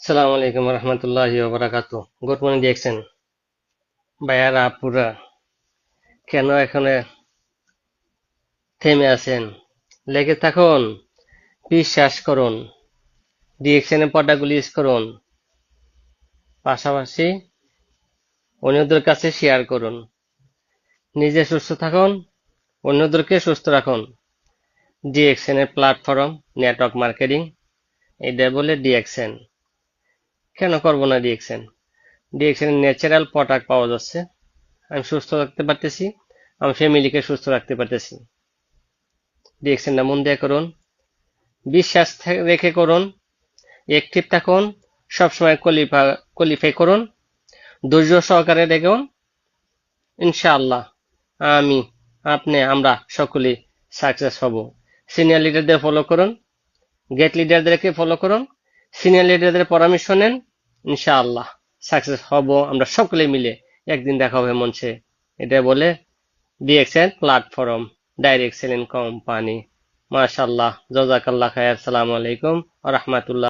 আসসালামু আলাইকুম রহমতুল্লাহি ওয়া বারাকাতুহু। গুড মর্নিং দেখছেন ভাইয়ারা আপুরা, কেন এখানে থেমে আছেন? লেগে থাকুন, বিশ্বাস করুন, ডিএক্সএন এর পর্দাগুলি ইউজ করুন, পাশাপাশি অন্যদের কাছে শেয়ার করুন। নিজে সুস্থ থাকুন, অন্যদেরকে সুস্থ রাখুন। ডিএক্সএন এর প্ল্যাটফর্ম নেটওয়ার্ক মার্কেটিং, এটা বলে ডিএক্সএন। কেন করবো না ডিএক্সএন? ডিএক্সএন এর ন্যাচারাল প্রোডাক্ট পাওয়া যাচ্ছে, আমি সুস্থ রাখতে পারতেছি, আমার ফ্যামিলিকে সুস্থ রাখতে পারতেছি। ডিএক্সএনটা মন দিয়ে করুন, বিশ্বাস রেখে করুন, অ্যাক্টিভ থাকুন, সবসময় কোয়ালিফাই করুন, ধৈর্য সহকারে দেখুন। ইনশাআল্লাহ আমি, আপনি, আমরা সকলেই সাকসেস হব। সিনিয়র লিডারদের ফলো করুন, গেট লিডারদেরকে ফলো করুন, সিনিয়র লিডারদের পরামর্শ নেন। ইনশাআল্লাহ সাকসেস হব আমরা সকলে মিলে। একদিন দেখা হবে মঞ্চে। এটা বলে DXN platform direct selling company. মাশাআল্লাহ, জাযাকাল্লাহ খায়ের। আসসালামু আলাইকুম ওয়া রাহমাতুল্লাহ।